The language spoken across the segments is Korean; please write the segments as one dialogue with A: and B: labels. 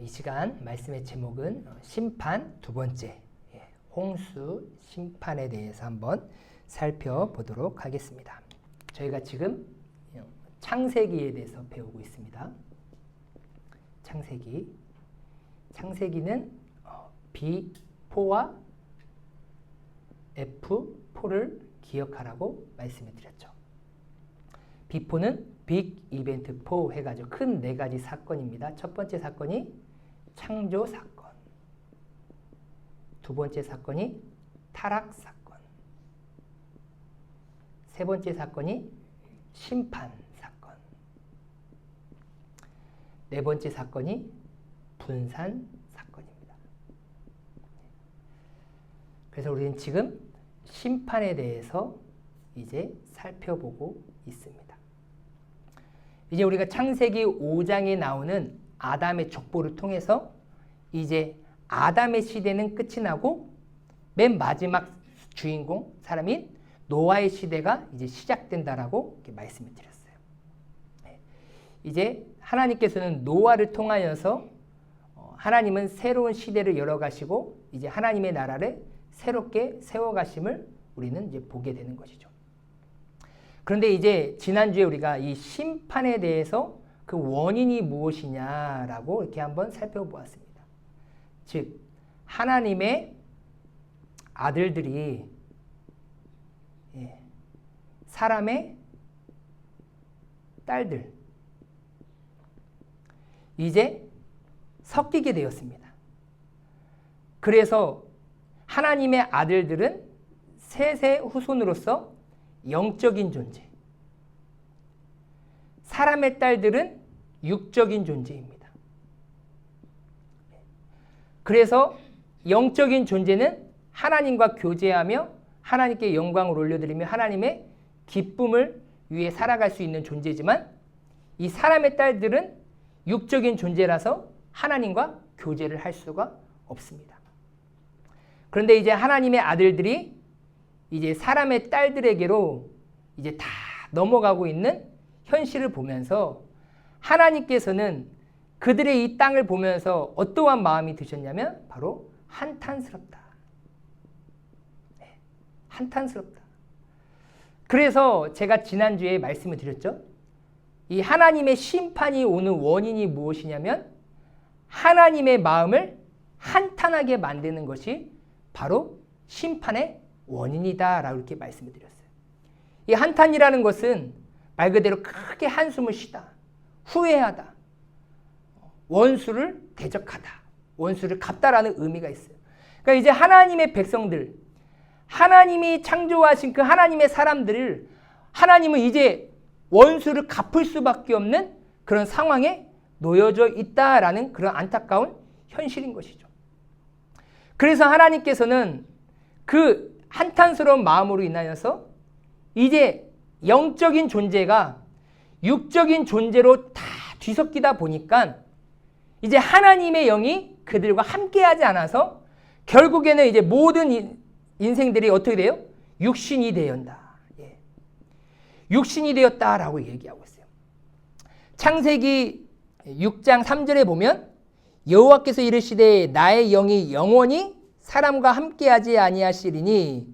A: 이 시간 말씀의 제목은 심판 두 번째, 홍수 심판에 대해서 한번 살펴보도록 하겠습니다. 저희가 지금 창세기에 대해서 배우고 있습니다. 창세기는 B4와 F4를 기억하라고 말씀을 드렸죠. B4는 빅 이벤트 4 해가지고 큰 4가지 사건입니다. 첫 번째 사건이 창조 사건, 두 번째 사건이 타락 사건, 세 번째 사건이 심판 사건, 네 번째 사건이 분산 사건입니다. 그래서 우리는 지금 심판에 대해서 이제 살펴보고 있습니다. 이제 우리가 창세기 5장에 나오는 아담의 족보를 통해서 이제 아담의 시대는 끝이 나고 맨 마지막 주인공 사람인 노아의 시대가 이제 시작된다라고 이렇게 말씀을 드렸어요. 이제 하나님께서는 노아를 통하여서 하나님은 새로운 시대를 열어가시고 이제 하나님의 나라를 새롭게 세워가심을 우리는 이제 보게 되는 것이죠. 그런데 이제 지난주에 우리가 이 심판에 대해서 그 원인이 무엇이냐라고 이렇게 한번 살펴보았습니다. 즉, 하나님의 아들들이 사람의 딸들 이제 섞이게 되었습니다. 그래서 하나님의 아들들은 셋의 후손으로서 영적인 존재, 사람의 딸들은 육적인 존재입니다. 그래서 영적인 존재는 하나님과 교제하며 하나님께 영광을 올려드리며 하나님의 기쁨을 위해 살아갈 수 있는 존재지만 이 사람의 딸들은 육적인 존재라서 하나님과 교제를 할 수가 없습니다. 그런데 이제 하나님의 아들들이 이제 사람의 딸들에게로 이제 다 넘어가고 있는 현실을 보면서 하나님께서는 그들의 이 땅을 보면서 어떠한 마음이 드셨냐면 바로 한탄스럽다. 한탄스럽다. 그래서 제가 지난주에 말씀을 드렸죠. 이 하나님의 심판이 오는 원인이 무엇이냐면 하나님의 마음을 한탄하게 만드는 것이 바로 심판의 원인이다 라고 이렇게 말씀을 드렸어요. 이 한탄이라는 것은 말 그대로 크게 한숨을 쉬다, 후회하다, 원수를 대적하다, 원수를 갚다라는 의미가 있어요. 그러니까 이제 하나님의 백성들, 하나님이 창조하신 그 하나님의 사람들을 하나님은 이제 원수를 갚을 수밖에 없는 그런 상황에 놓여져 있다라는 그런 안타까운 현실인 것이죠. 그래서 하나님께서는 그 한탄스러운 마음으로 인하여서 이제 영적인 존재가 육적인 존재로 다 뒤섞이다 보니까 이제 하나님의 영이 그들과 함께하지 않아서 결국에는 이제 모든 인생들이 어떻게 돼요? 육신이 되었다. 육신이 되었다라고 얘기하고 있어요. 창세기 6장 3절에 보면 여호와께서 이르시되 나의 영이 영원히 사람과 함께하지 아니하시리니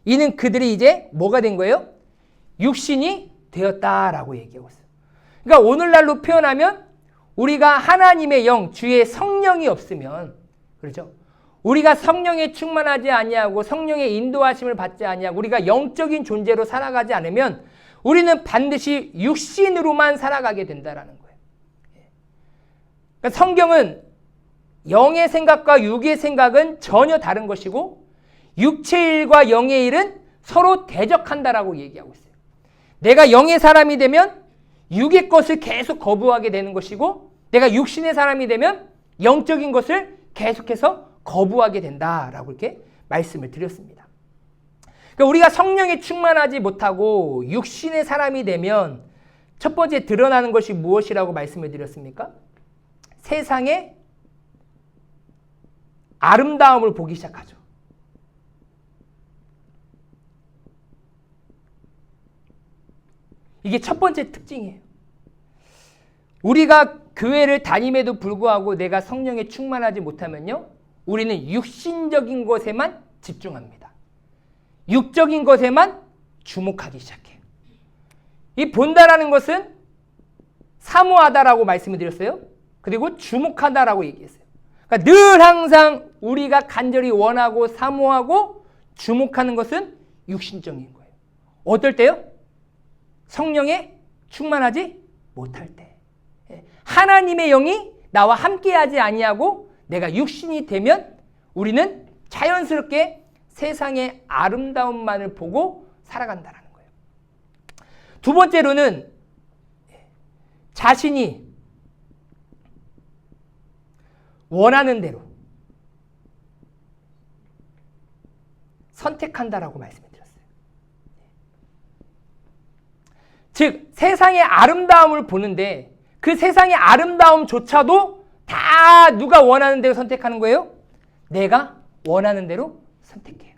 A: 이는 그들이 이제 뭐가 된 거예요? 육신이 되었다라고 얘기하고 있어요. 그러니까 오늘날로 표현하면 우리가 하나님의 영, 주의 성령이 없으면 그렇죠? 우리가 성령에 충만하지 아니하고 성령의 인도하심을 받지 아니하고 우리가 영적인 존재로 살아가지 않으면 우리는 반드시 육신으로만 살아가게 된다라는 거예요. 그러니까 성경은 영의 생각과 육의 생각은 전혀 다른 것이고 육체의 일과 영의 일은 서로 대적한다라고 얘기하고 있어요. 내가 영의 사람이 되면 육의 것을 계속 거부하게 되는 것이고 내가 육신의 사람이 되면 영적인 것을 계속해서 거부하게 된다라고 이렇게 말씀을 드렸습니다. 그러니까 우리가 성령에 충만하지 못하고 육신의 사람이 되면 첫 번째 드러나는 것이 무엇이라고 말씀을 드렸습니까? 세상의 아름다움을 보기 시작하죠. 이게 첫 번째 특징이에요. 우리가 교회를 다님에도 불구하고 내가 성령에 충만하지 못하면요, 우리는 육신적인 것에만 집중합니다. 육적인 것에만 주목하기 시작해요. 이 본다라는 것은 사모하다라고 말씀을 드렸어요. 그리고 주목하다라고 얘기했어요. 그러니까 늘 항상 우리가 간절히 원하고 사모하고 주목하는 것은 육신적인 거예요. 어떨 때요? 성령에 충만하지 못할 때. 하나님의 영이 나와 함께하지 아니하고 내가 육신이 되면 우리는 자연스럽게 세상의 아름다움만을 보고 살아간다는 거예요. 두 번째로는 자신이 원하는 대로 선택한다라고 말씀을 드렸어요. 즉 세상의 아름다움을 보는데 그 세상의 아름다움조차도 다 누가 원하는 대로 선택하는 거예요? 내가 원하는 대로 선택해요.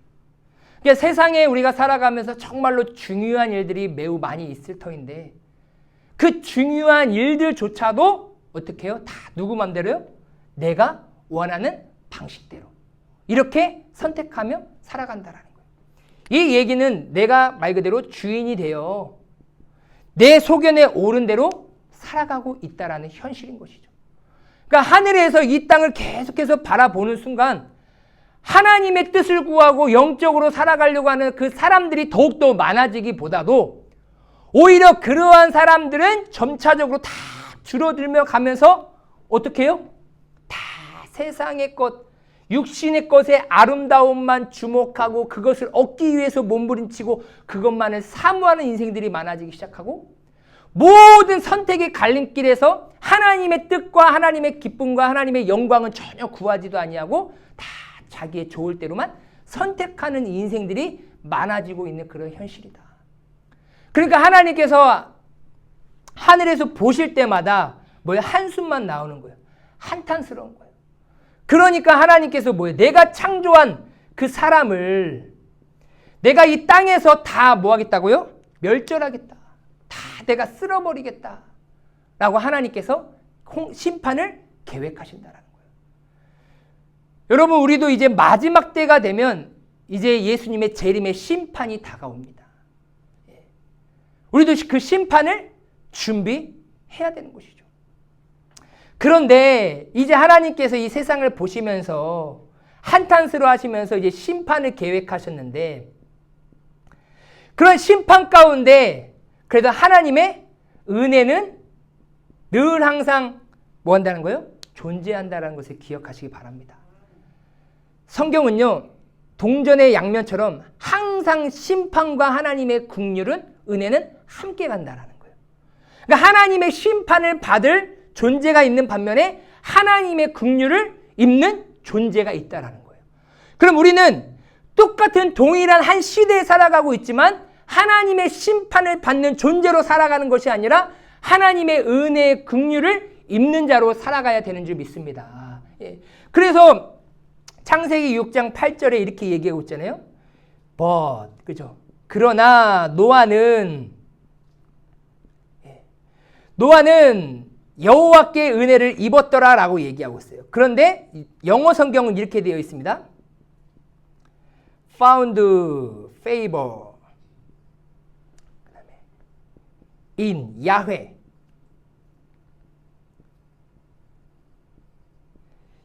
A: 그러니까 세상에 우리가 살아가면서 정말로 중요한 일들이 매우 많이 있을 터인데 그 중요한 일들조차도 어떻게 해요? 다 누구 맘대로요? 내가 원하는 방식대로 이렇게 선택하며 살아간다라는 거예요. 이 얘기는 내가 말 그대로 주인이 되어 내 소견에 옳은 대로 살아가고 있다라는 현실인 것이죠. 그러니까 하늘에서 이 땅을 계속해서 바라보는 순간 하나님의 뜻을 구하고 영적으로 살아가려고 하는 그 사람들이 더욱더 많아지기보다도 오히려 그러한 사람들은 점차적으로 다 줄어들며 가면서 어떻게 해요? 다 세상의 것, 육신의 것의 아름다움만 주목하고 그것을 얻기 위해서 몸부림치고 그것만을 사모하는 인생들이 많아지기 시작하고 모든 선택의 갈림길에서 하나님의 뜻과 하나님의 기쁨과 하나님의 영광은 전혀 구하지도 아니하고 다 자기의 좋을 대로만 선택하는 인생들이 많아지고 있는 그런 현실이다. 그러니까 하나님께서 하늘에서 보실 때마다 뭐예요? 한숨만 나오는 거예요. 한탄스러운 거예요. 그러니까 하나님께서 뭐예요? 내가 창조한 그 사람을 내가 이 땅에서 다 뭐 하겠다고요? 멸절하겠다. 다 내가 쓸어버리겠다. 라고 하나님께서 심판을 계획하신다라는 거예요. 여러분 우리도 이제 마지막 때가 되면 이제 예수님의 재림의 심판이 다가옵니다. 우리도 그 심판을 준비해야 되는 것이죠. 그런데 이제 하나님께서 이 세상을 보시면서 한탄스러워 하시면서 이제 심판을 계획하셨는데 그런 심판 가운데 그래도 하나님의 은혜는 늘 항상 뭐 한다는 거예요? 존재한다는 것을 기억하시기 바랍니다. 성경은요, 동전의 양면처럼 항상 심판과 하나님의 긍휼은 은혜는 함께 간다라는 거예요. 그러니까 하나님의 심판을 받을 존재가 있는 반면에 하나님의 긍휼을 입는 존재가 있다라는 거예요. 그럼 우리는 똑같은 동일한 한 시대에 살아가고 있지만 하나님의 심판을 받는 존재로 살아가는 것이 아니라 하나님의 은혜의 긍휼을 입는 자로 살아가야 되는 줄 믿습니다. 그래서 창세기 6장 8절에 이렇게 얘기하고 있잖아요. 그죠? 그러나 노아는 여호와께 은혜를 입었더라라고 얘기하고 있어요. 그런데 영어 성경은 이렇게 되어 있습니다. Found favor in Yahweh.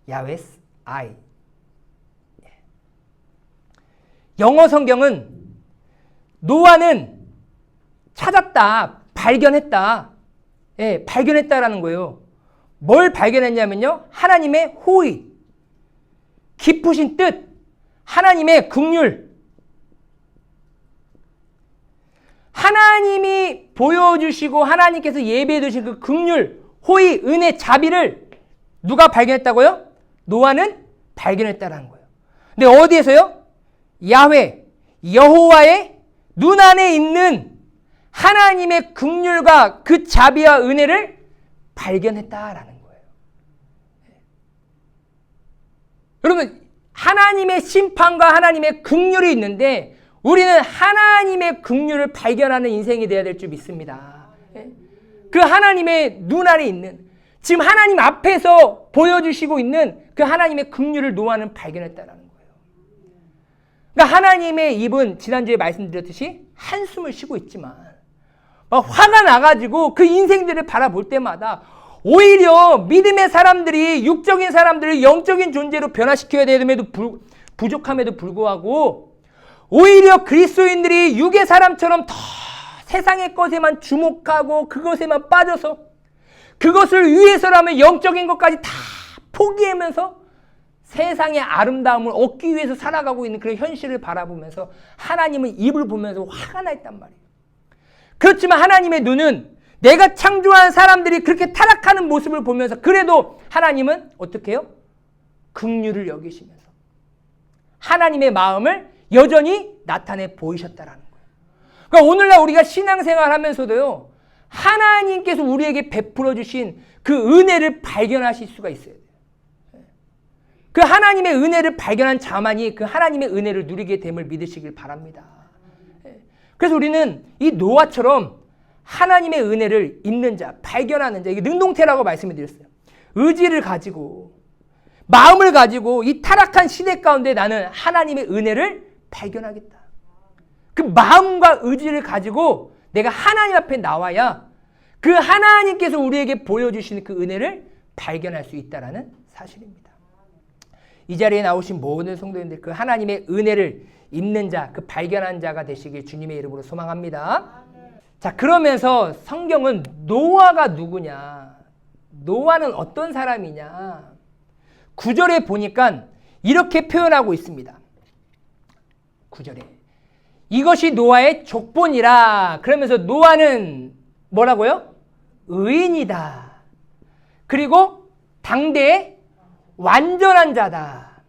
A: Yahweh's eye. 영어 성경은 노아는 찾았다, 발견했다. 발견했다라는 거예요. 뭘 발견했냐면요. 하나님의 호의, 깊으신 뜻, 하나님의 긍휼. 하나님이 보여주시고 하나님께서 예배해 주신 그 긍휼, 호의, 은혜, 자비를 누가 발견했다고요? 노아는 발견했다라는 거예요. 근데 어디에서요? 야훼, 여호와의 눈 안에 있는 하나님의 긍휼과 그 자비와 은혜를 발견했다라는 거예요. 여러분, 하나님의 심판과 하나님의 긍휼이 있는데 우리는 하나님의 긍휼을 발견하는 인생이 되어야 될 줄 믿습니다. 그 하나님의 눈 안에 있는 지금 하나님 앞에서 보여주시고 있는 그 하나님의 긍휼을 노아는 발견했다라는 거예요. 그러니까 하나님의 입은 지난주에 말씀드렸듯이 한숨을 쉬고 있지만 막 화가 나가지고 그 인생들을 바라볼 때마다 오히려 믿음의 사람들이 육적인 사람들을 영적인 존재로 변화시켜야 됨에도 부족함에도 불구하고 오히려 그리스도인들이 육의 사람처럼 더 세상의 것에만 주목하고 그것에만 빠져서 그것을 위해서라면 영적인 것까지 다 포기하면서 세상의 아름다움을 얻기 위해서 살아가고 있는 그런 현실을 바라보면서 하나님의 입을 보면서 화가 나 있단 말이에요. 그렇지만 하나님의 눈은 내가 창조한 사람들이 그렇게 타락하는 모습을 보면서 그래도 하나님은 어떻게 해요? 긍휼을 여기시면서 하나님의 마음을 여전히 나타내 보이셨다라는 거예요. 그러니까 오늘날 우리가 신앙생활 하면서도요, 하나님께서 우리에게 베풀어 주신 그 은혜를 발견하실 수가 있어야 돼요. 그 하나님의 은혜를 발견한 자만이 그 하나님의 은혜를 누리게 됨을 믿으시길 바랍니다. 그래서 우리는 이 노아처럼 하나님의 은혜를 입는 자, 발견하는 자, 이게 능동태라고 말씀을 드렸어요. 의지를 가지고, 마음을 가지고 이 타락한 시대 가운데 나는 하나님의 은혜를 발견하겠다. 그 마음과 의지를 가지고 내가 하나님 앞에 나와야 그 하나님께서 우리에게 보여주시는 그 은혜를 발견할 수 있다는 사실입니다. 이 자리에 나오신 모든 성도님들 그 하나님의 은혜를 입는 자, 그 발견한 자가 되시길 주님의 이름으로 소망합니다. 자, 그러면서 성경은 노아가 누구냐? 노아는 어떤 사람이냐? 9절에 보니까 이렇게 표현하고 있습니다. 9절에 이것이 노아의 족본이라. 그러면서 노아는 뭐라고요? 의인이다. 그리고 당대의 완전한 자다.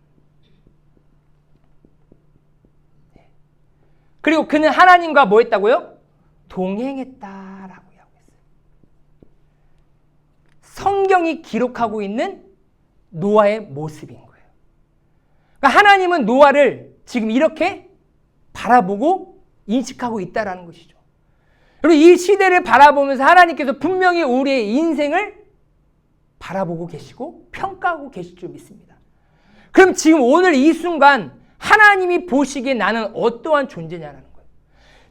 A: 그리고 그는 하나님과 뭐 했다고요? 동행했다라고 하고 있어요. 성경이 기록하고 있는 노아의 모습인 거예요. 그러니까 하나님은 노아를 지금 이렇게 바라보고 인식하고 있다라는 것이죠. 그리고 이 시대를 바라보면서 하나님께서 분명히 우리의 인생을 바라보고 계시고 평가하고 계실 줄 믿습니다. 그럼 지금 오늘 이 순간 하나님이 보시기에 나는 어떠한 존재냐는 거예요.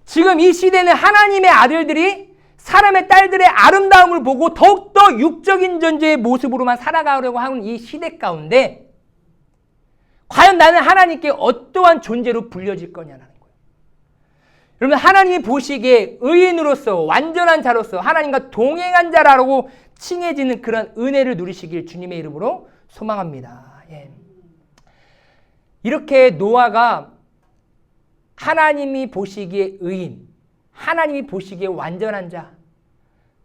A: 지금 이 시대는 하나님의 아들들이 사람의 딸들의 아름다움을 보고 더욱더 육적인 존재의 모습으로만 살아가려고 하는 이 시대 가운데 과연 나는 하나님께 어떠한 존재로 불려질 거냐는 거예요. 여러분, 하나님이 보시기에 의인으로서 완전한 자로서 하나님과 동행한 자라고 칭해지는 그런 은혜를 누리시길 주님의 이름으로 소망합니다. 예. 이렇게 노아가 하나님이 보시기에 의인, 하나님이 보시기에 완전한 자,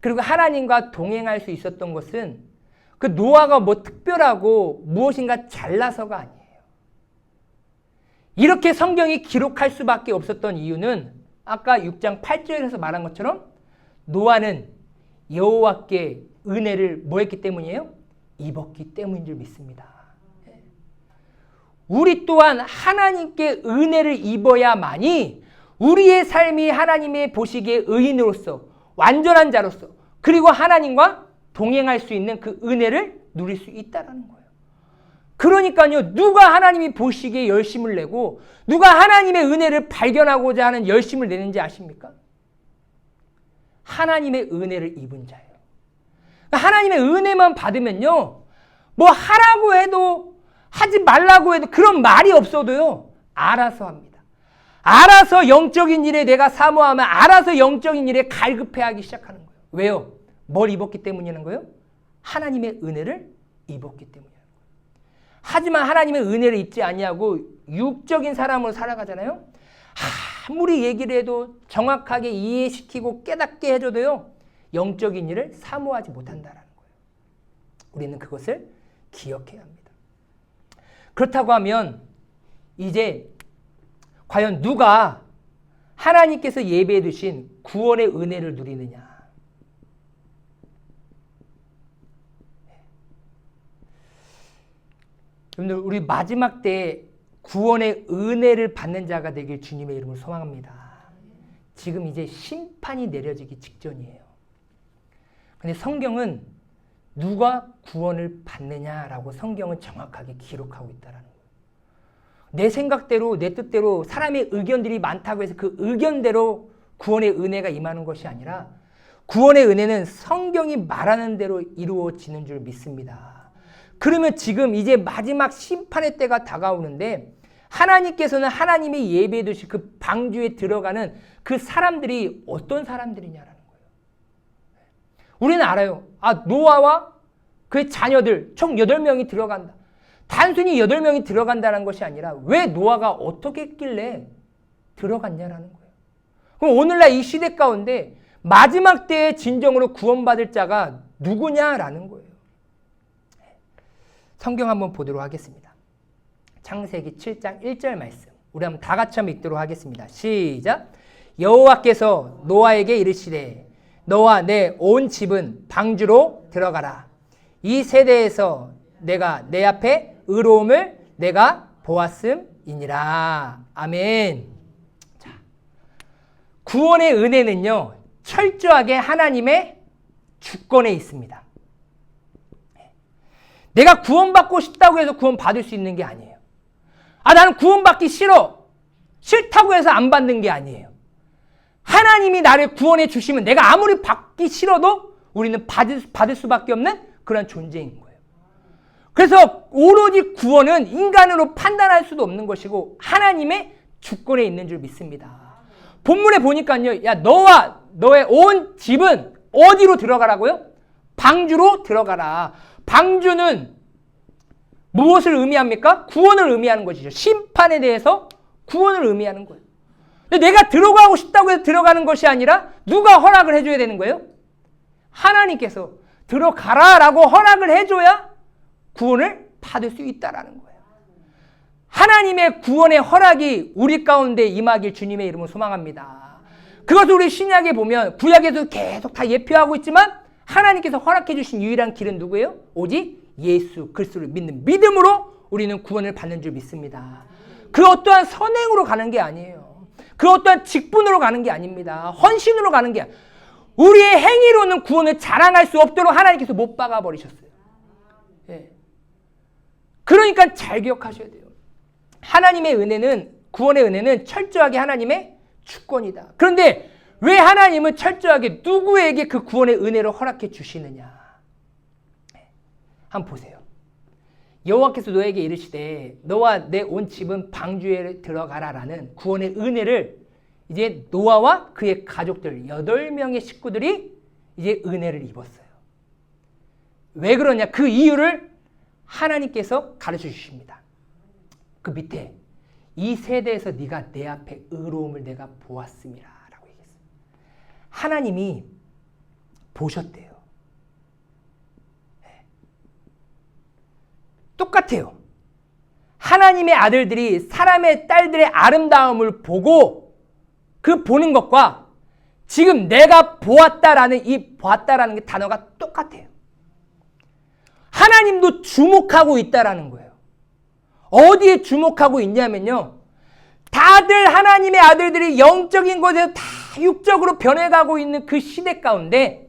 A: 그리고 하나님과 동행할 수 있었던 것은 그 노아가 뭐 특별하고 무엇인가 잘나서가 아니에요. 이렇게 성경이 기록할 수밖에 없었던 이유는 아까 6장 8절에서 말한 것처럼 노아는 여호와께 은혜를 뭐 했기 때문이에요? 입었기 때문인 줄 믿습니다. 우리 또한 하나님께 은혜를 입어야만이 우리의 삶이 하나님의 보시기에 의인으로서 완전한 자로서 그리고 하나님과 동행할 수 있는 그 은혜를 누릴 수 있다는 거예요. 그러니까요, 누가 하나님이 보시기에 열심을 내고 누가 하나님의 은혜를 발견하고자 하는 열심을 내는지 아십니까? 하나님의 은혜를 입은 자예요. 그러니까 하나님의 은혜만 받으면요, 뭐 하라고 해도 하지 말라고 해도 그런 말이 없어도요, 알아서 합니다. 알아서 영적인 일에 내가 사모하면 알아서 영적인 일에 갈급해하기 시작하는 거예요. 왜요? 뭘 입었기 때문이라는 거예요? 하나님의 은혜를 입었기 때문이라는 거예요. 하지만 하나님의 은혜를 입지 아니하고 육적인 사람으로 살아가잖아요. 아무리 얘기를 해도 정확하게 이해시키고 깨닫게 해줘도요, 영적인 일을 사모하지 못한다는 거예요. 우리는 그것을 기억해야 합니다. 그렇다고 하면 이제 과연 누가 하나님께서 예배해 두신 구원의 은혜를 누리느냐? 여러분들, 우리 마지막 때에 구원의 은혜를 받는 자가 되길 주님의 이름으로 소망합니다. 지금 이제 심판이 내려지기 직전이에요. 근데 성경은 누가 구원을 받느냐라고 성경은 정확하게 기록하고 있다는 거예요. 내 생각대로 내 뜻대로 사람의 의견들이 많다고 해서 그 의견대로 구원의 은혜가 임하는 것이 아니라 구원의 은혜는 성경이 말하는 대로 이루어지는 줄 믿습니다. 그러면 지금 이제 마지막 심판의 때가 다가오는데 하나님께서는 하나님이 예비해 두신 그 방주에 들어가는 그 사람들이 어떤 사람들이냐라는 거예요. 우리는 알아요. 노아와 그의 자녀들 총 8명이 들어간다. 단순히 8명이 들어간다는 것이 아니라 왜 노아가 어떻게 했길래 들어갔냐라는 거예요. 그럼 오늘날 이 시대 가운데 마지막 때에 진정으로 구원받을 자가 누구냐라는 거예요. 성경 한번 보도록 하겠습니다. 창세기 7장 1절 말씀. 우리 한번 다 같이 한번 읽도록 하겠습니다. 시작. 여호와께서 노아에게 이르시되 너와 내 온 집은 방주로 들어가라. 이 세대에서 내가 내 앞에 의로움을 내가 보았음이니라. 아멘. 자, 구원의 은혜는요, 철저하게 하나님의 주권에 있습니다. 내가 구원받고 싶다고 해서 구원받을 수 있는 게 아니에요. 나는 구원받기 싫어. 싫다고 해서 안 받는 게 아니에요. 하나님이 나를 구원해 주시면 내가 아무리 받기 싫어도 우리는 받을 수밖에 없는 그런 존재인 거예요. 그래서 오로지 구원은 인간으로 판단할 수도 없는 것이고 하나님의 주권에 있는 줄 믿습니다. 본문에 보니까요, 야, 너와 너의 온 집은 어디로 들어가라고요? 방주로 들어가라. 방주는 무엇을 의미합니까? 구원을 의미하는 것이죠. 심판에 대해서 구원을 의미하는 거예요. 근데 내가 들어가고 싶다고 해서 들어가는 것이 아니라 누가 허락을 해줘야 되는 거예요? 하나님께서 들어가라라고 허락을 해줘야 구원을 받을 수 있다라는 거예요. 하나님의 구원의 허락이 우리 가운데 임하길 주님의 이름으로 소망합니다. 그것을 우리 신약에 보면 구약에도 계속 다 예표하고 있지만 하나님께서 허락해 주신 유일한 길은 누구예요? 오직 예수 그리스도를 믿는 믿음으로 우리는 구원을 받는 줄 믿습니다. 그 어떠한 선행으로 가는 게 아니에요. 그 어떠한 직분으로 가는 게 아닙니다. 헌신으로 가는 게 아니에요. 우리의 행위로는 구원을 자랑할 수 없도록 하나님께서 못 박아버리셨어요. 예. 그러니까 잘 기억하셔야 돼요. 하나님의 은혜는, 구원의 은혜는 철저하게 하나님의 주권이다. 그런데 왜 하나님은 철저하게 누구에게 그 구원의 은혜를 허락해 주시느냐? 한번 보세요. 여호와께서 너에게 이르시되 너와 내 온 집은 방주에 들어가라라는 구원의 은혜를 이제 노아와 그의 가족들 8명의 식구들이 이제 은혜를 입었어요. 왜 그러냐? 그 이유를 하나님께서 가르쳐 주십니다. 그 밑에 이 세대에서 네가 내 앞에 의로움을 내가 보았음이라 라고 얘기했어요. 하나님이 보셨대요. 똑같아요. 하나님의 아들들이 사람의 딸들의 아름다움을 보고 그 보는 것과 지금 내가 보았다라는 이 보았다라는 게 단어가 똑같아요. 하나님도 주목하고 있다라는 거예요. 어디에 주목하고 있냐면요. 다들 하나님의 아들들이 영적인 것에서 다 육적으로 변해가고 있는 그 시대 가운데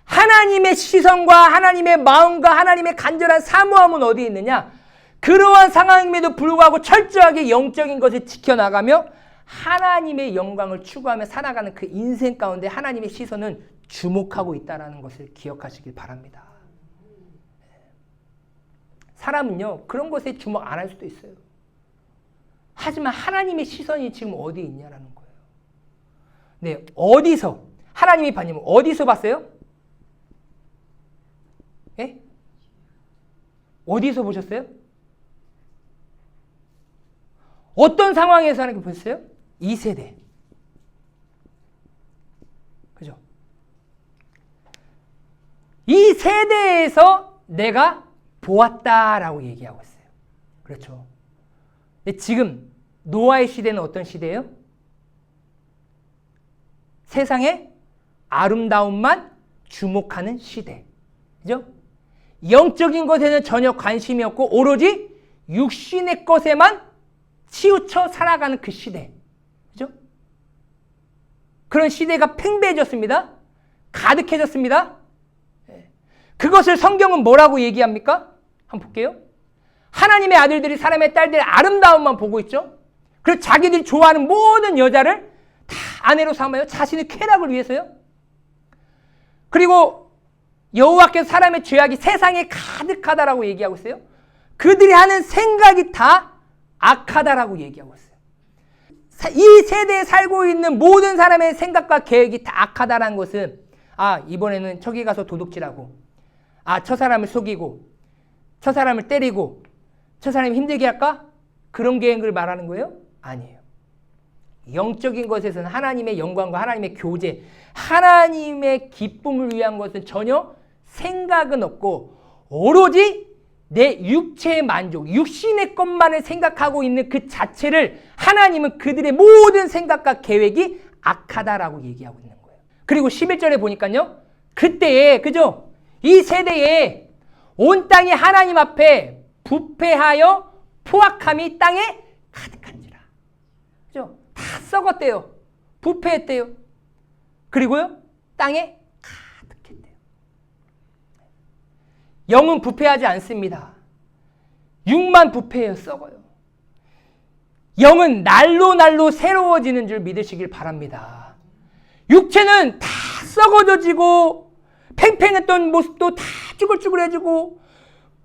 A: 하나님의 시선과 하나님의 마음과 하나님의 간절한 사모함은 어디에 있느냐? 그러한 상황임에도 불구하고 철저하게 영적인 것을 지켜나가며 하나님의 영광을 추구하며 살아가는 그 인생 가운데 하나님의 시선은 주목하고 있다는 것을 기억하시길 바랍니다. 사람은요, 그런 것에 주목 안 할 수도 있어요. 하지만 하나님의 시선이 지금 어디에 있냐라는 거예요. 네, 어디서? 하나님이 봤냐면 어디서 봤어요? 예? 어디서 보셨어요? 어떤 상황에서 하나님께 보셨어요? 이 세대. 그죠? 이 세대에서 내가 보았다라고 얘기하고 있어요. 그렇죠. 근데 지금 노아의 시대는 어떤 시대예요? 세상의 아름다움만 주목하는 시대. 그죠? 영적인 것에는 전혀 관심이 없고 오로지 육신의 것에만 치우쳐 살아가는 그 시대. 그죠? 그런 시대가 팽배해졌습니다. 가득해졌습니다. 그것을 성경은 뭐라고 얘기합니까? 한번 볼게요. 하나님의 아들들이 사람의 딸들의 아름다움만 보고 있죠. 그리고 자기들이 좋아하는 모든 여자를 다 아내로 삼아요. 자신의 쾌락을 위해서요. 그리고 여호와께서 사람의 죄악이 세상에 가득하다라고 얘기하고 있어요. 그들이 하는 생각이 다 악하다라고 얘기하고 있어요. 이 세대에 살고 있는 모든 사람의 생각과 계획이 다 악하다라는 것은 이번에는 저기 가서 도둑질하고 저 사람을 속이고 저 사람을 때리고 저 사람이 힘들게 할까? 그런 계획을 말하는 거예요? 아니에요. 영적인 것에서는 하나님의 영광과 하나님의 교제, 하나님의 기쁨을 위한 것은 전혀 생각은 없고 오로지 내 육체의 만족, 육신의 것만을 생각하고 있는 그 자체를 하나님은 그들의 모든 생각과 계획이 악하다라고 얘기하고 있는 거예요. 그리고 11절에 보니까요. 그때에 그죠? 이 세대에 온 땅이 하나님 앞에 부패하여 포악함이 땅에 가득한지라. 그죠? 다 썩었대요. 부패했대요. 그리고요. 땅에 가득했대요. 영은 부패하지 않습니다. 육만 부패해요. 썩어요. 영은 날로 새로워지는 줄 믿으시길 바랍니다. 육체는 다 썩어져지고 팽팽했던 모습도 다 쭈글쭈글해지고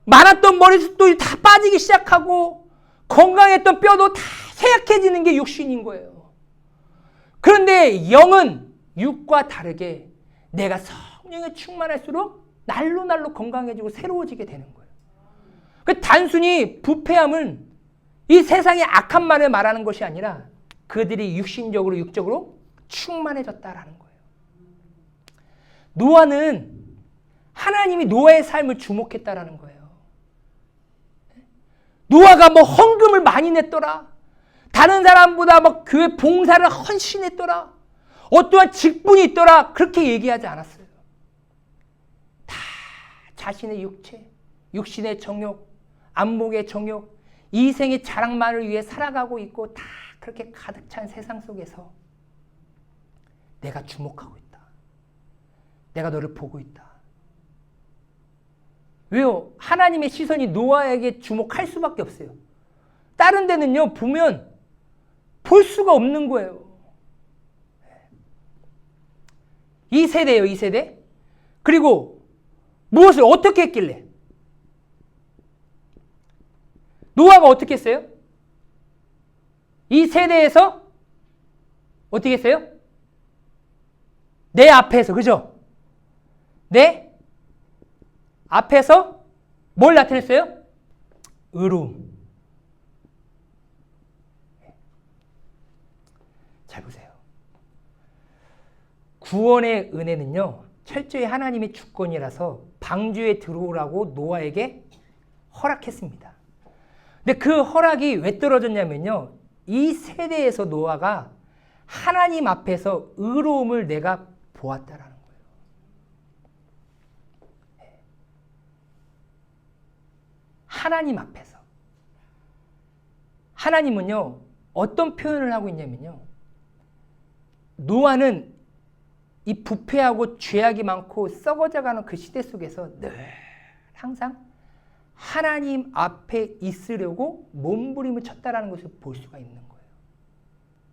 A: 많았던 머리숱도 다 빠지기 시작하고 건강했던 뼈도 다 쇠약해지는 게 육신인 거예요. 그런데 영은 육과 다르게 내가 성령에 충만할수록 날로 건강해지고 새로워지게 되는 거예요. 그 단순히 부패함은 이 세상의 악함만을 말하는 것이 아니라 그들이 육신적으로 육적으로 충만해졌다라는 거예요. 노아는 하나님이 노아의 삶을 주목했다라는 거예요. 노아가 헌금을 많이 냈더라. 다른 사람보다 교회 봉사를 헌신했더라. 어떠한 직분이 있더라. 그렇게 얘기하지 않았어요. 다 자신의 육체, 육신의 정욕, 안목의 정욕, 이생의 자랑만을 위해 살아가고 있고 다 그렇게 가득 찬 세상 속에서 내가 주목하고 있다. 내가 너를 보고 있다. 왜요? 하나님의 시선이 노아에게 주목할 수밖에 없어요. 다른 데는요, 보면 볼 수가 없는 거예요. 이 세대예요, 이 세대. 그리고 무엇을 어떻게 했길래? 노아가 어떻게 했어요? 이 세대에서 어떻게 했어요? 내 앞에서, 그죠? 내 앞에서 뭘 나타냈어요? 의로움. 잘 보세요. 구원의 은혜는요, 철저히 하나님의 주권이라서 방주에 들어오라고 노아에게 허락했습니다. 근데 그 허락이 왜 떨어졌냐면요, 이 세대에서 노아가 하나님 앞에서 의로움을 내가 보았다라는 거예요. 하나님 앞에서. 하나님은요, 어떤 표현을 하고 있냐면요, 노아는 이 부패하고 죄악이 많고 썩어져가는 그 시대 속에서 늘 항상 하나님 앞에 있으려고 몸부림을 쳤다라는 것을 볼 수가 있는 거예요.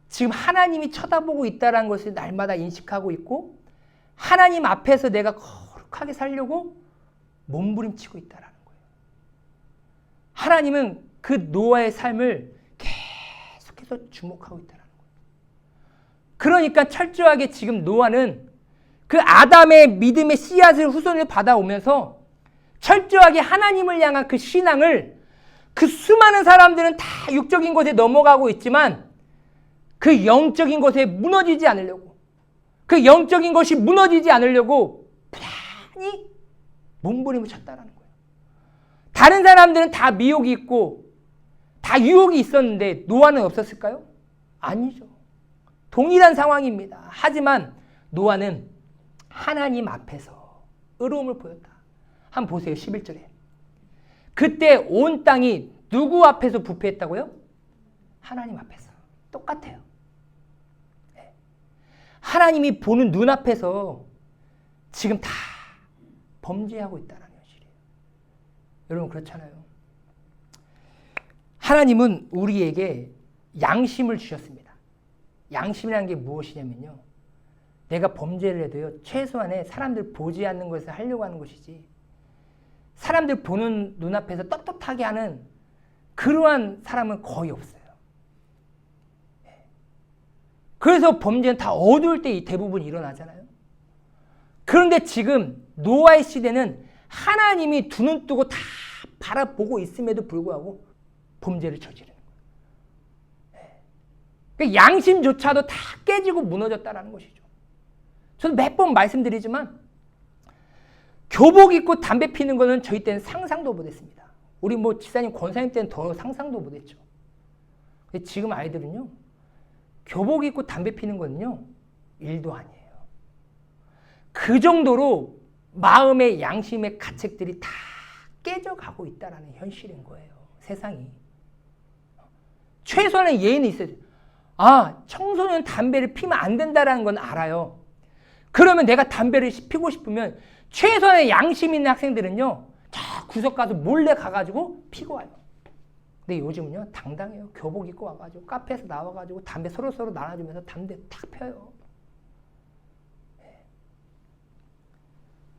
A: 지금 하나님이 쳐다보고 있다는 것을 날마다 인식하고 있고 하나님 앞에서 내가 거룩하게 살려고 몸부림치고 있다라는 거예요. 하나님은 그 노아의 삶을 계속해서 주목하고 있다라는 거예요. 그러니까 철저하게 지금 노아는 그 아담의 믿음의 씨앗을 후손을 받아오면서 철저하게 하나님을 향한 그 신앙을, 그 수많은 사람들은 다 육적인 것에 넘어가고 있지만 그 영적인 것에 무너지지 않으려고, 그 영적인 것이 무너지지 않으려고 부단히 몸부림을 쳤다라는 거예요. 다른 사람들은 다 미혹이 있고 다 유혹이 있었는데 노아는 없었을까요? 아니죠. 동일한 상황입니다. 하지만 노아는 하나님 앞에서 의로움을 보였다. 한번 보세요. 11절에. 그때 온 땅이 누구 앞에서 부패했다고요? 하나님 앞에서. 똑같아요. 하나님이 보는 눈앞에서 지금 다 범죄하고 있다는 현실이에요. 여러분 그렇잖아요. 하나님은 우리에게 양심을 주셨습니다. 양심이라는 게 무엇이냐면요. 내가 범죄를 해도요. 최소한의 사람들 보지 않는 것을 하려고 하는 것이지 사람들 보는 눈앞에서 떳떳하게 하는 그러한 사람은 거의 없어요. 그래서 범죄는 다 어두울 때 대부분 일어나잖아요. 그런데 지금 노아의 시대는 하나님이 두 눈 뜨고 다 바라보고 있음에도 불구하고 범죄를 저지르는 거예요. 그러니까 양심조차도 다 깨지고 무너졌다는 것이죠. 저는 몇 번 말씀드리지만 교복 입고 담배 피는 거는 저희 때는 상상도 못했습니다. 우리 지사님, 권사님 때는 더 상상도 못했죠. 근데 지금 아이들은요. 교복 입고 담배 피는 거는요. 일도 아니에요. 그 정도로 마음의 양심의 가책들이 다 깨져가고 있다는 현실인 거예요. 세상이. 최소한의 예의는 있어야 돼요. 청소년 담배를 피면 안 된다는 건 알아요. 그러면 내가 담배를 피고 싶으면 최소한의 양심 있는 학생들은요. 저 구석 가서 몰래 가가지고 피고 와요. 근데 요즘은요. 당당해요. 교복 입고 와가지고 카페에서 나와가지고 담배 서로서로 나눠주면서 담배 탁 펴요.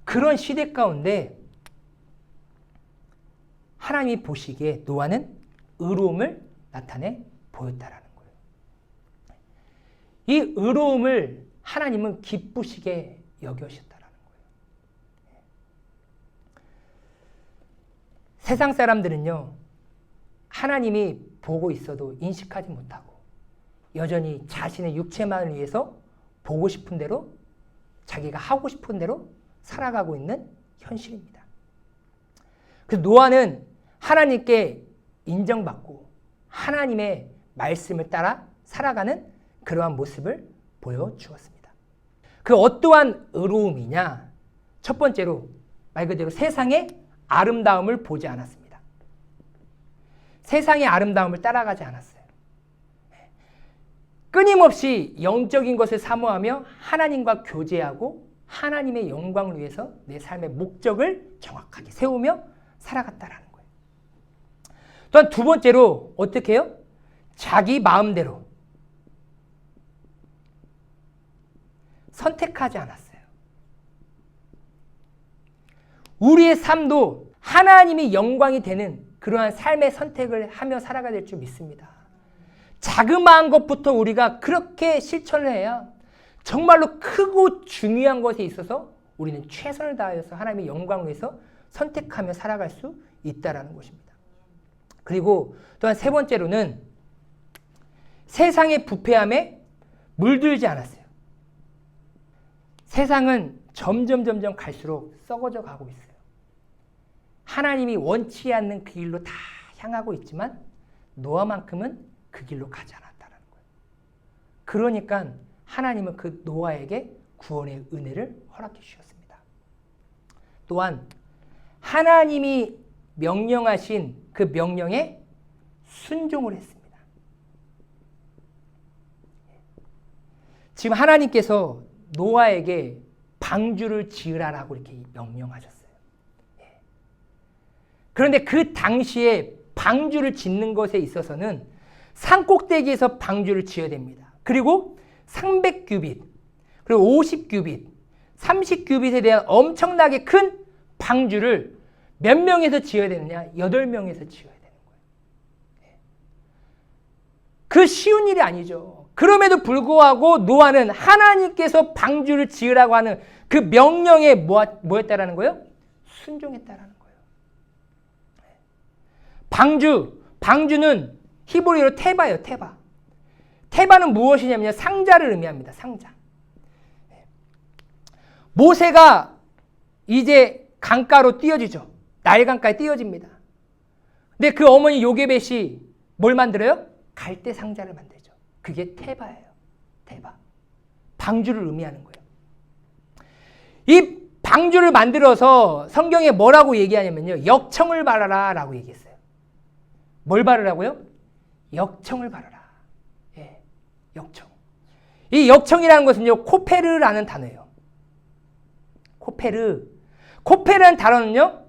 A: 그런 시대 가운데 하나님이 보시기에 노아는 의로움을 나타내 보였다라는 거예요. 이 의로움을 하나님은 기쁘시게 여겨셨다라는 거예요. 세상 사람들은요. 하나님이 보고 있어도 인식하지 못하고 여전히 자신의 육체만을 위해서 보고 싶은 대로 자기가 하고 싶은 대로 살아가고 있는 현실입니다. 그래서 노아는 하나님께 인정받고 하나님의 말씀을 따라 살아가는 그러한 모습을 보여주었습니다. 그 어떠한 의로움이냐? 첫 번째로 말 그대로 세상의 아름다움을 보지 않았습니다. 세상의 아름다움을 따라가지 않았어요. 끊임없이 영적인 것을 사모하며 하나님과 교제하고 하나님의 영광을 위해서 내 삶의 목적을 정확하게 세우며 살아갔다라는 거예요. 또한 두 번째로 어떻게 해요? 자기 마음대로 선택하지 않았어요. 우리의 삶도 하나님이 영광이 되는 그러한 삶의 선택을 하며 살아가야 될 줄 믿습니다. 자그마한 것부터 우리가 그렇게 실천을 해야 정말로 크고 중요한 것에 있어서 우리는 최선을 다하여서 하나님의 영광을 위해서 선택하며 살아갈 수 있다는 것입니다. 그리고 또한 세 번째로는 세상의 부패함에 물들지 않았어요. 세상은 점점 갈수록 썩어져 가고 있어요. 하나님이 원치 않는 그 길로 다 향하고 있지만 노아만큼은 그 길로 가지 않았다는 거예요. 그러니까 하나님은 그 노아에게 구원의 은혜를 허락해 주셨습니다. 또한 하나님이 명령하신 그 명령에 순종을 했습니다. 지금 하나님께서 노아에게 방주를 지으라라고 이렇게 명령하셨어요. 그런데 그 당시에 방주를 짓는 것에 있어서는 산꼭대기에서 방주를 지어야 됩니다. 그리고 300규빗, 그리고 50규빗, 30규빗에 대한 엄청나게 큰 방주를 몇 명에서 지어야 되느냐? 8명에서 지어야 되는 거예요. 그 쉬운 일이 아니죠. 그럼에도 불구하고 노아는 하나님께서 방주를 지으라고 하는 그 명령에 뭐였다라는 거예요? 순종했다라는 거예요. 방주는 히브리어로 테바예요. 테바. 테바는 무엇이냐면요. 상자를 의미합니다. 상자. 모세가 이제 강가로 띄어지죠. 나일 강가에 띄어집니다. 근데 그 어머니 요게벳이 뭘 만들어요? 갈대 상자를 만들죠. 그게 테바예요. 테바. 방주를 의미하는 거예요. 이 방주를 만들어서 성경에 뭐라고 얘기하냐면요. 역청을 바라라 라고 얘기했어요. 뭘 바르라고요? 역청을 바라라. 예, 역청. 이 역청이라는 것은요. 코페르라는 단어예요. 코페르. 코페라는 단어는요,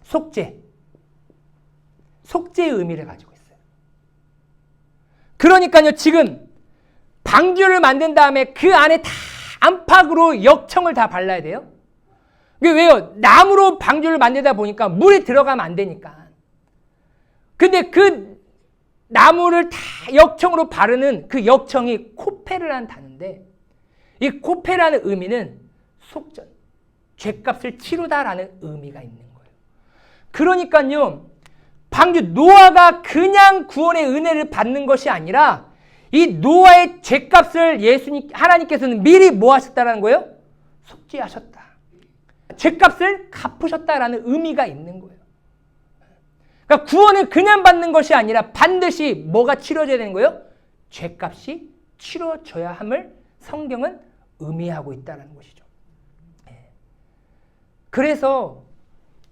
A: 속죄. 속죄의 의미를 가지고 있어요. 그러니까요, 지금 방주를 만든 다음에 그 안에 다 안팎으로 역청을 다 발라야 돼요. 왜요? 나무로 방주를 만들다 보니까 물이 들어가면 안 되니까. 근데 그 나무를 다 역청으로 바르는 그 역청이 코페르라는 단어인데, 이 코페라는 의미는 속전, 죄값을 치르다라는 의미가 있는 거예요. 그러니까요, 방주 노아가 그냥 구원의 은혜를 받는 것이 아니라 이 노아의 죄값을 하나님께서는 미리 뭐 하셨다는 거예요? 속죄하셨다. 죄값을 갚으셨다라는 의미가 있는 거예요. 그러니까 구원을 그냥 받는 것이 아니라 반드시 뭐가 치러져야 되는 거예요? 죄값이 치러져야 함을 성경은 의미하고 있다는 것이죠. 그래서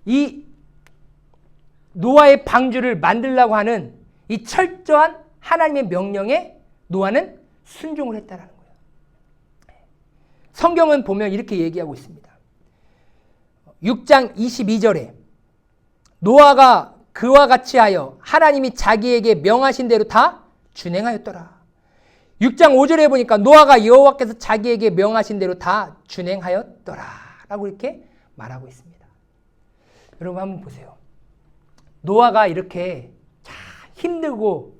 A: 이 노아의 방주를 만들려고 하는 이 철저한 하나님의 명령에 노아는 순종을 했다는 거예요. 성경은 보면 이렇게 얘기하고 있습니다. 6장 22절에 노아가 그와 같이 하여 하나님이 자기에게 명하신 대로 다 준행하였더라. 6장 5절에 보니까 노아가 여호와께서 자기에게 명하신 대로 다 준행하였더라 라고 이렇게 말하고 있습니다. 여러분 한번 보세요. 노아가 이렇게 힘들고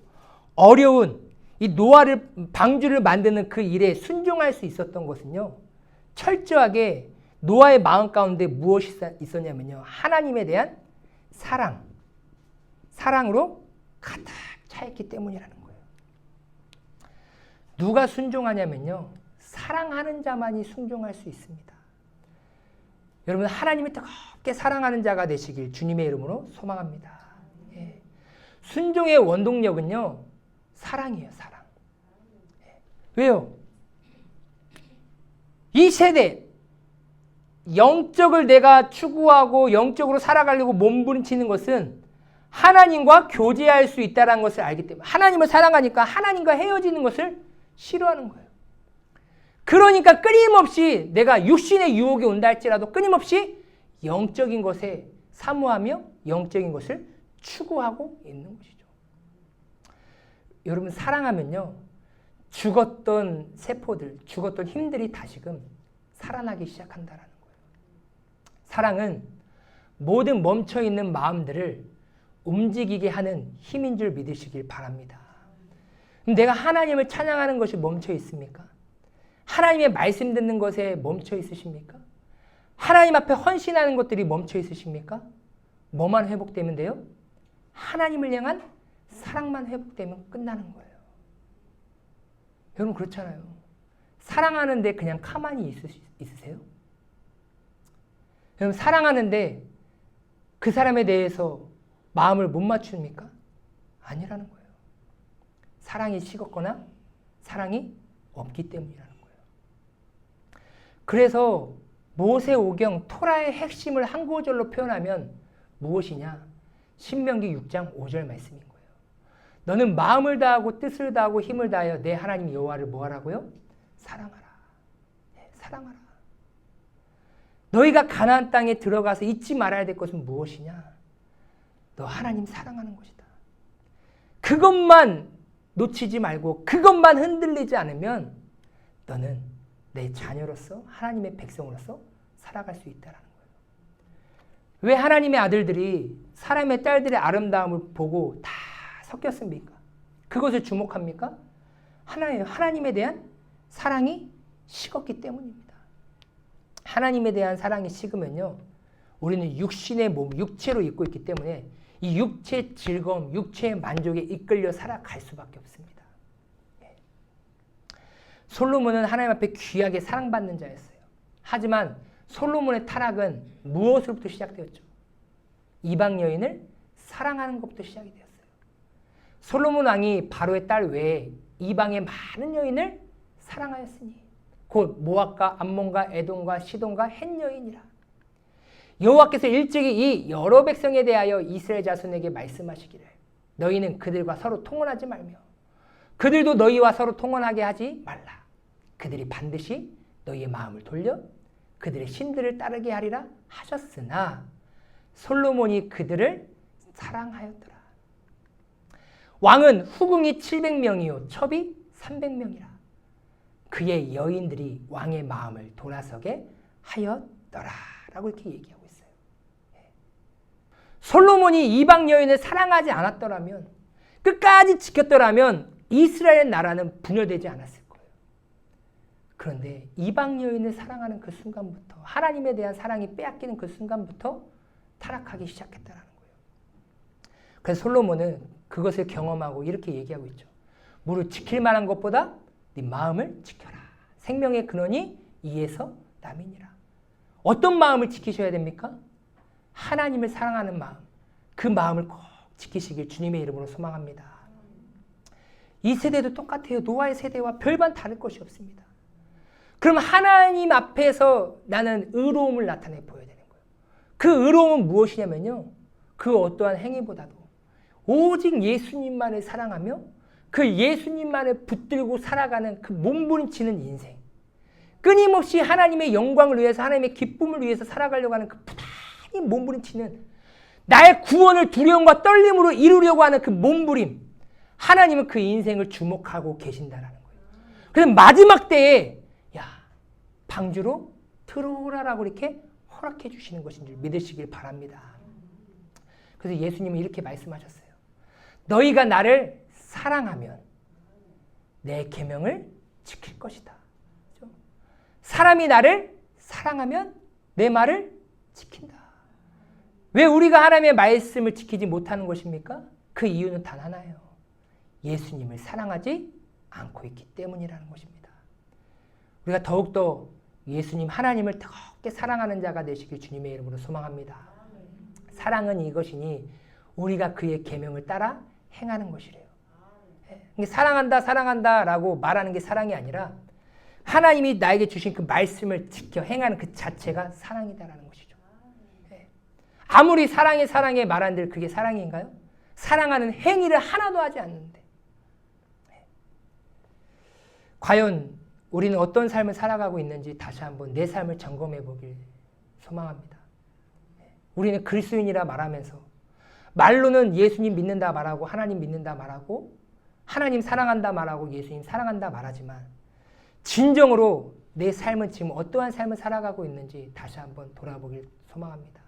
A: 어려운 이 노아를 방주를 만드는 그 일에 순종할 수 있었던 것은요, 철저하게 노아의 마음 가운데 무엇이 있었냐면요, 하나님에 대한 사랑으로 가득 차있기 때문이라는 거예요. 누가 순종하냐면요, 사랑하는 자만이 순종할 수 있습니다. 여러분 하나님을 뜨겁게 사랑하는 자가 되시길 주님의 이름으로 소망합니다. 예. 순종의 원동력은요, 사랑이에요. 사랑. 예. 왜요? 이 세대 영적을 내가 추구하고 영적으로 살아가려고 몸부림치는 것은 하나님과 교제할 수 있다는 것을 알기 때문에, 하나님을 사랑하니까 하나님과 헤어지는 것을 싫어하는 거예요. 그러니까 끊임없이 내가 육신의 유혹이 온다 할지라도 끊임없이 영적인 것에 사모하며 영적인 것을 추구하고 있는 것이죠. 여러분 사랑하면요, 죽었던 세포들, 죽었던 힘들이 다시금 살아나기 시작한다는 거예요. 사랑은 모든 멈춰있는 마음들을 움직이게 하는 힘인 줄 믿으시길 바랍니다. 내가 하나님을 찬양하는 것이 멈춰 있습니까? 하나님의 말씀 듣는 것에 멈춰 있으십니까? 하나님 앞에 헌신하는 것들이 멈춰 있으십니까? 뭐만 회복되면 돼요? 하나님을 향한 사랑만 회복되면 끝나는 거예요. 여러분 그렇잖아요. 사랑하는데 그냥 가만히 있으세요? 여러분 사랑하는데 그 사람에 대해서 마음을 못 맞춥니까? 아니라는 거예요. 사랑이 식었거나 사랑이 없기 때문이라는 거예요. 그래서 모세오경 토라의 핵심을 한 구절로 표현하면 무엇이냐? 신명기 6장 5절 말씀인 거예요. 너는 마음을 다하고 뜻을 다하고 힘을 다하여 내 하나님 여호와를 뭐하라고요? 사랑하라. 네, 사랑하라. 너희가 가나안 땅에 들어가서 잊지 말아야 될 것은 무엇이냐? 너 하나님 사랑하는 것이다. 그것만 놓치지 말고 그것만 흔들리지 않으면 너는 내 자녀로서 하나님의 백성으로서 살아갈 수 있다는 거예요. 왜 하나님의 아들들이 사람의 딸들의 아름다움을 보고 다 섞였습니까? 그것을 주목합니까? 하나님에 대한 사랑이 식었기 때문입니다. 하나님에 대한 사랑이 식으면요, 우리는 육신의 몸, 육체로 입고 있기 때문에 이 육체의 즐거움, 육체의 만족에 이끌려 살아갈 수밖에 없습니다. 솔로몬은 하나님 앞에 귀하게 사랑받는 자였어요. 하지만 솔로몬의 타락은 무엇으로부터 시작되었죠? 이방 여인을 사랑하는 것부터 시작이 되었어요. 솔로몬 왕이 바로의 딸 외에 이방의 많은 여인을 사랑하였으니 곧 모압과 암몬과 에돔과 시돈과 헷 여인이라. 여호와께서 일찍이 이 여러 백성에 대하여 이스라엘 자손에게 말씀하시기를 너희는 그들과 서로 통혼하지 말며 그들도 너희와 서로 통혼하게 하지 말라. 그들이 반드시 너희의 마음을 돌려 그들의 신들을 따르게 하리라 하셨으나 솔로몬이 그들을 사랑하였더라. 왕은 후궁이 700명이요 첩이 300명이라. 그의 여인들이 왕의 마음을 돌아서게 하였더라 라고 이렇게 얘기하고 있어요. 솔로몬이 이방 여인을 사랑하지 않았더라면, 끝까지 지켰더라면 이스라엘 나라는 분열되지 않았을 거예요. 그런데 이방 여인을 사랑하는 그 순간부터, 하나님에 대한 사랑이 빼앗기는 그 순간부터 타락하기 시작했다는 거예요. 그래서 솔로몬은 그것을 경험하고 이렇게 얘기하고 있죠. 무릇 지킬 만한 것보다 네 마음을 지켜라. 생명의 근원이 이에서 남이니라. 어떤 마음을 지키셔야 됩니까? 하나님을 사랑하는 마음. 그 마음을 꼭 지키시길 주님의 이름으로 소망합니다. 이 세대도 똑같아요. 노아의 세대와 별반 다를 것이 없습니다. 그럼 하나님 앞에서 나는 의로움을 나타내 보여야 되는 거예요. 그 의로움은 무엇이냐면요. 그 어떠한 행위보다도 오직 예수님만을 사랑하며 그 예수님만을 붙들고 살아가는 그 몸부림치는 인생. 끊임없이 하나님의 영광을 위해서, 하나님의 기쁨을 위해서 살아가려고 하는 그 부단히 몸부림치는, 나의 구원을 두려움과 떨림으로 이루려고 하는 그 몸부림. 하나님은 그 인생을 주목하고 계신다라는 거예요. 그래서 마지막 때에 방주로 들어오라라고 이렇게 허락해 주시는 것인 줄 믿으시길 바랍니다. 그래서 예수님은 이렇게 말씀하셨어요. 너희가 나를 사랑하면 내 계명을 지킬 것이다. 그렇죠? 사람이 나를 사랑하면 내 말을 지킨다. 왜 우리가 하나님의 말씀을 지키지 못하는 것입니까? 그 이유는 단 하나예요. 예수님을 사랑하지 않고 있기 때문이라는 것입니다. 우리가 더욱더 예수님 하나님을 뜨겁게 사랑하는 자가 되시길 주님의 이름으로 소망합니다. 사랑은 이것이니 우리가 그의 계명을 따라 행하는 것이래요. 사랑한다 사랑한다라고 말하는 게 사랑이 아니라 하나님이 나에게 주신 그 말씀을 지켜 행하는 그 자체가 사랑이다라는 것이죠. 아무리 사랑해 사랑해 말한들 그게 사랑인가요? 사랑하는 행위를 하나도 하지 않는데. 과연 우리는 어떤 삶을 살아가고 있는지 다시 한번 내 삶을 점검해 보길 소망합니다. 우리는 그리스도인이라 말하면서 말로는 예수님 믿는다 말하고 하나님 믿는다 말하고 하나님 사랑한다 말하고 예수님 사랑한다 말하지만 진정으로 내 삶은 지금 어떠한 삶을 살아가고 있는지 다시 한번 돌아보길 소망합니다.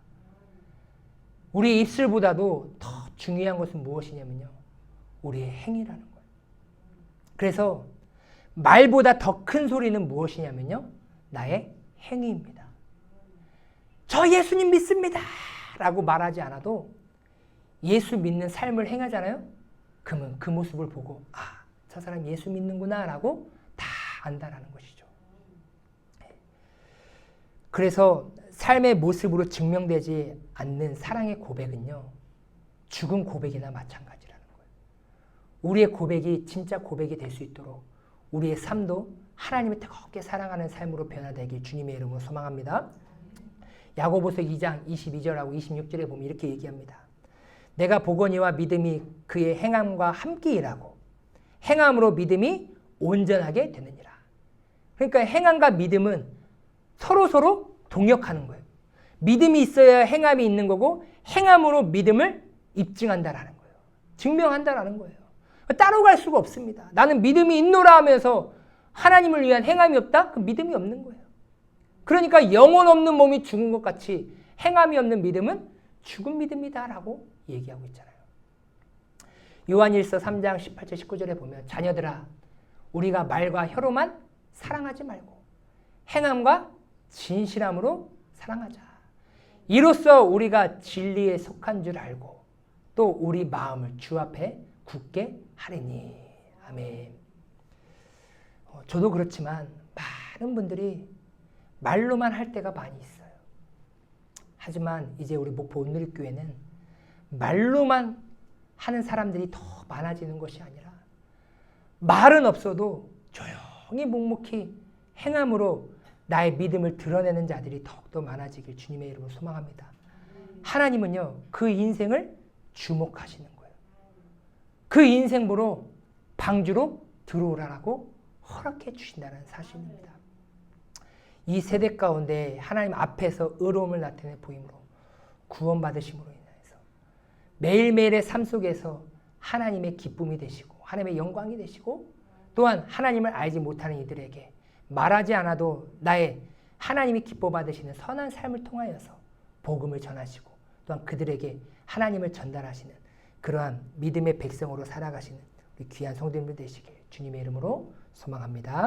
A: 우리의 입술보다도 더 중요한 것은 무엇이냐면요. 우리의 행위라는 거예요. 그래서 말보다 더 큰 소리는 무엇이냐면요. 나의 행위입니다. 저 예수님 믿습니다 라고 말하지 않아도 예수 믿는 삶을 행하잖아요. 그러면 그 모습을 보고 저 사람 예수 믿는구나 라고 다 안다라는 것이죠. 그래서 삶의 모습으로 증명되지 않는 사랑의 고백은요. 죽은 고백이나 마찬가지라는 거예요. 우리의 고백이 진짜 고백이 될 수 있도록 우리의 삶도 하나님을 뜨겁게 사랑하는 삶으로 변화되길 주님의 이름으로 소망합니다. 야고보서 2장 22절하고 26절에 보면 이렇게 얘기합니다. 내가 보거니와 믿음이 그의 행함과 함께 일하고 행함으로 믿음이 온전하게 되느니라. 그러니까 행함과 믿음은 서로 동역하는 거예요. 믿음이 있어야 행함이 있는 거고 행함으로 믿음을 입증한다라는 거예요. 증명한다라는 거예요. 따로 갈 수가 없습니다. 나는 믿음이 있노라 하면서 하나님을 위한 행함이 없다? 그 믿음이 없는 거예요. 그러니까 영혼 없는 몸이 죽은 것 같이 행함이 없는 믿음은 죽은 믿음이다라고 얘기하고 있잖아요. 요한일서 3장 18절 19절에 보면 자녀들아 우리가 말과 혀로만 사랑하지 말고 행함과 진실함으로 사랑하자. 이로써 우리가 진리에 속한 줄 알고 또 우리 마음을 주 앞에 굳게 하리니. 아멘. 저도 그렇지만 많은 분들이 말로만 할 때가 많이 있어요. 하지만 이제 우리 목포 온누리교회는 말로만 하는 사람들이 더 많아지는 것이 아니라 말은 없어도 조용히 묵묵히 행함으로 나의 믿음을 드러내는 자들이 더욱더 많아지길 주님의 이름으로 소망합니다. 하나님은요, 그 인생을 주목하시는 거예요. 그 인생 보러 방주로 들어오라라고 허락해 주신다는 사실입니다. 이 세대 가운데 하나님 앞에서 의로움을 나타내 보임으로 구원받으심으로 인해서 매일매일의 삶 속에서 하나님의 기쁨이 되시고 하나님의 영광이 되시고 또한 하나님을 알지 못하는 이들에게 말하지 않아도 나의 하나님이 기뻐 받으시는 선한 삶을 통하여서 복음을 전하시고 또한 그들에게 하나님을 전달하시는 그러한 믿음의 백성으로 살아가시는 우리 귀한 성도님들 되시길 주님의 이름으로 소망합니다.